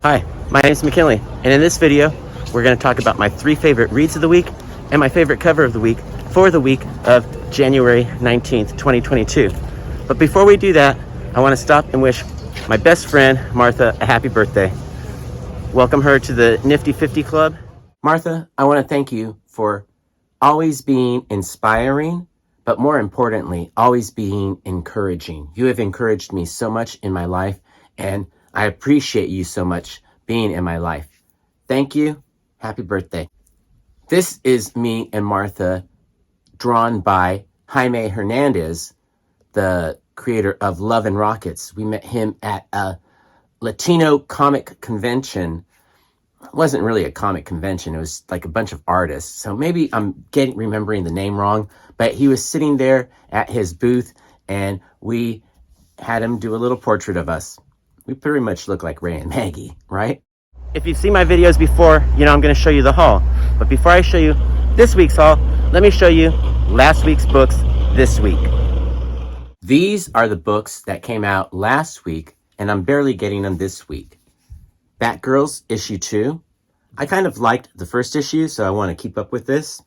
Hi, my name is McKinley, and in this video, we're going to talk about my 3 favorite reads of the week and my favorite cover of the week for the week of January 19th, 2022. But before we do that, I want to stop and wish my best friend, Martha, a happy birthday. Welcome her to the Nifty 50 Club. Martha, I want to thank you for always being inspiring, but more importantly, always being encouraging. You have encouraged me so much in my life, and I appreciate you so much being in my life. Thank you. Happy birthday. This is me and Martha, drawn by Jaime Hernandez, the creator of Love and Rockets. We met him at a Latino comic convention. It wasn't really a comic convention. It was like a bunch of artists. So maybe I'm remembering the name wrong, but he was sitting there at his booth and we had him do a little portrait of us. We pretty much look like Ray and Maggie, right? If you've seen my videos before, you know I'm going to show you the haul. But before I show you this week's haul, let me show you last week's books this week. These are the books that came out last week, and I'm barely getting them this week. Batgirls issue 2. I kind of liked the first issue, so I want to keep up with this.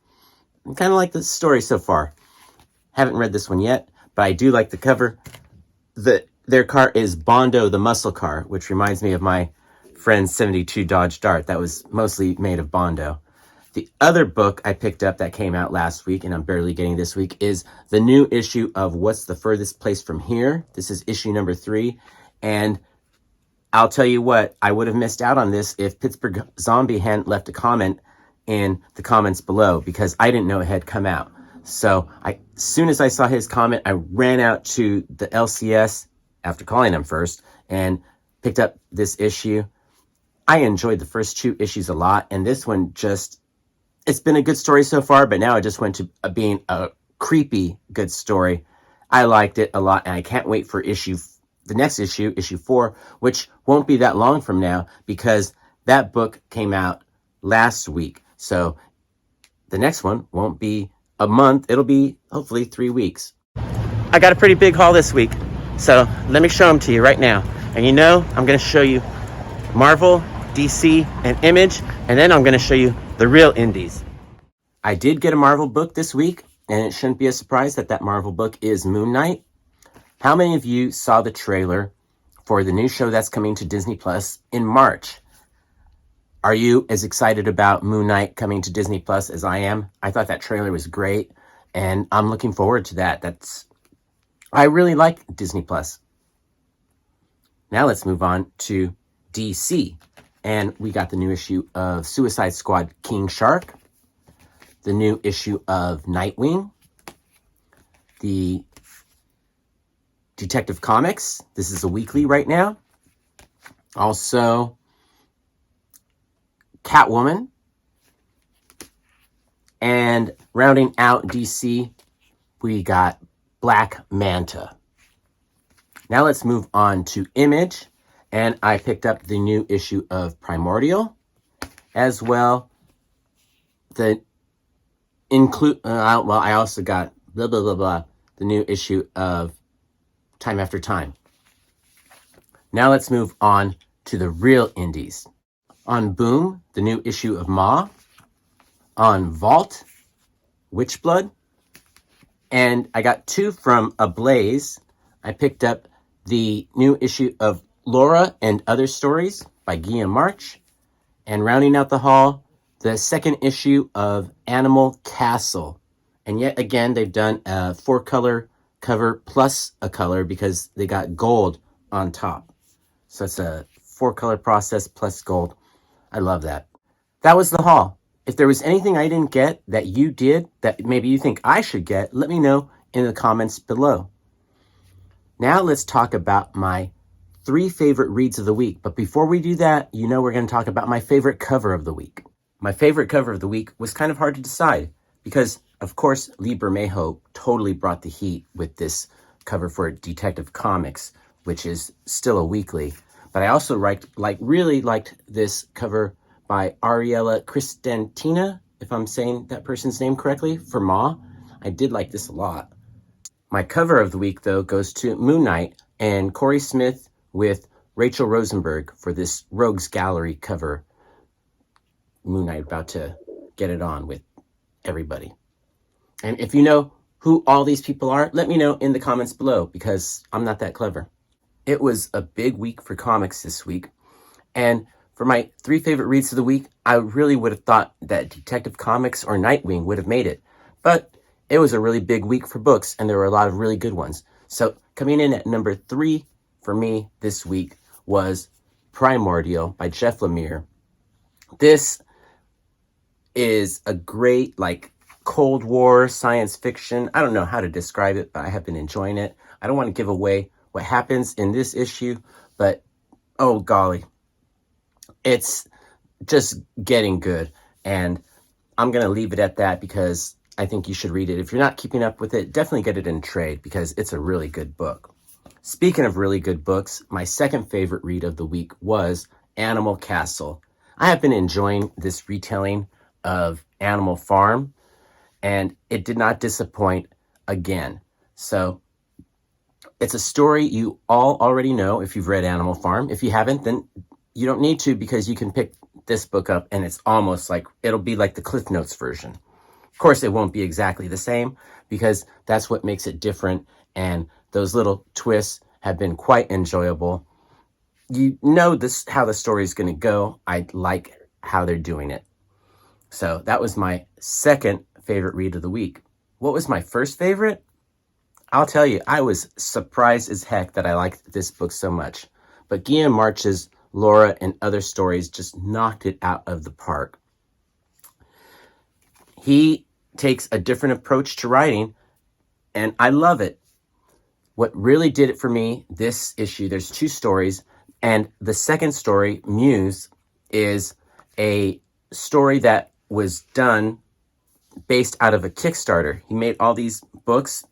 I kind of like the story so far. Haven't read this one yet, but I do like the cover. Their car is Bondo the Muscle Car, which reminds me of my friend's 72 Dodge Dart. That was mostly made of Bondo. The other book I picked up that came out last week, and I'm barely getting this week, is the new issue of What's the Furthest Place from Here. This is issue number 3, and I'll tell you what, I would have missed out on this if Pittsburgh Zombie hadn't left a comment in the comments below, because I didn't know it had come out. So as soon as I saw his comment, I ran out to the LCS after calling him first and picked up this issue. I enjoyed the first 2 issues a lot, and this one it's been a good story so far, but now it just went to being a creepy good story. I liked it a lot, and I can't wait for the next issue, issue 4, which won't be that long from now because that book came out last week. So the next one won't be a month. It'll be hopefully 3 weeks. I got a pretty big haul this week, so let me show them to you right now. And you know, I'm going to show you Marvel, DC, and Image, and then I'm going to show you the real indies. I did get a Marvel book this week, and it shouldn't be a surprise that Marvel book is Moon Knight. How many of you saw the trailer for the new show that's coming to Disney Plus in March? Are you as excited about Moon Knight coming to Disney Plus as I am? I thought that trailer was great, and I'm looking forward to that. I really like Disney Plus. Now let's move on to DC. And we got the new issue of Suicide Squad King Shark, the new issue of Nightwing, the Detective Comics. This is a weekly right now. Also, Catwoman. And rounding out DC, we got Black Manta. Now let's move on to Image. And I picked up the new issue of Primordial, as well. I also got the new issue of Time After Time. Now let's move on to the real indies. On Boom, the new issue of Ma. On Vault, Witchblood. And I got 2 from Ablaze. I picked up the new issue of Laura and Other Stories by Guillaume March. And rounding out the haul, the second issue of Animal Castle. And yet again, they've done a 4-color cover plus a color because they got gold on top. So it's a 4-color process plus gold. I love that. That was the haul. If there was anything I didn't get that you did that maybe you think I should get, let me know in the comments below. Now let's talk about my 3 favorite reads of the week. But before we do that, you know we're going to talk about my favorite cover of the week. My favorite cover of the week was kind of hard to decide because, of course, Lee Bermejo totally brought the heat with this cover for Detective Comics, which is still a weekly. But I also really liked this cover by Ariella Cristantina, if I'm saying that person's name correctly, for Ma. I did like this a lot. My cover of the week, though, goes to Moon Knight and Corey Smith with Rachel Rosenberg for this Rogues Gallery cover. Moon Knight about to get it on with everybody. And if you know who all these people are, let me know in the comments below, because I'm not that clever. It was a big week for comics this week. And for my 3 favorite reads of the week, I really would have thought that Detective Comics or Nightwing would have made it. But it was a really big week for books, and there were a lot of really good ones. So coming in at number 3 for me this week was Primordial by Jeff Lemire. This is a great, Cold War science fiction. I don't know how to describe it, but I have been enjoying it. I don't want to give away what happens in this issue, but oh golly, it's just getting good. And I'm going to leave it at that because I think you should read it. If you're not keeping up with it, definitely get it in trade because it's a really good book. Speaking of really good books, my second favorite read of the week was Animal Castle. I have been enjoying this retelling of Animal Farm, and it did not disappoint again. So it's a story you all already know if you've read Animal Farm. If you haven't, then you don't need to, because you can pick this book up and it's almost like, it'll be like the Cliff Notes version. Of course, it won't be exactly the same because that's what makes it different, and those little twists have been quite enjoyable. You know this how the story is going to go. I like how they're doing it. So that was my second favorite read of the week. What was my first favorite? I'll tell you, I was surprised as heck that I liked this book so much. But Guillaume March's Laura and Other Stories just knocked it out of the park. He takes a different approach to writing, and I love it. What really did it for me, this issue, there's 2 stories, and the second story, Muse, is a story that was done based out of a Kickstarter. He made all these books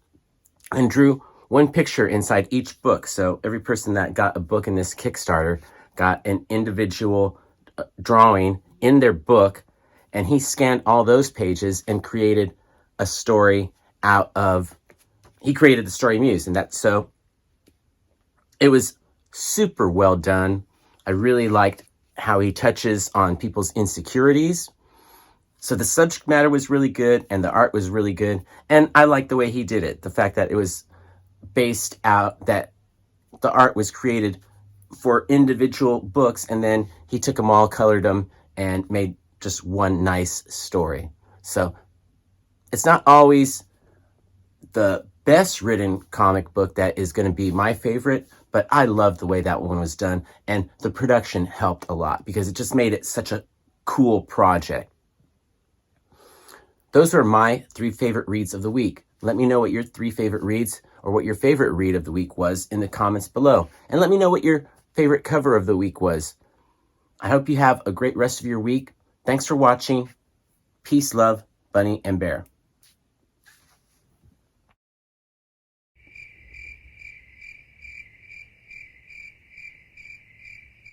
and drew one picture inside each book. So every person that got a book in this Kickstarter got an individual drawing in their book, and he scanned all those pages and created a story he created the story Muse. And so it was super well done. I really liked how he touches on people's insecurities. So the subject matter was really good and the art was really good. And I liked the way he did it. The fact that it was based out, that the art was created for individual books, and then he took them all, colored them, and made just one nice story. So it's not always the best written comic book that is going to be my favorite, but I love the way that one was done, and the production helped a lot because it just made it such a cool project. Those are my 3 favorite reads of the week. Let me know what your 3 favorite reads or what your favorite read of the week was in the comments below. And let me know what your favorite cover of the week was. I hope you have a great rest of your week. Thanks for watching. Peace, love, Bunny and Bear.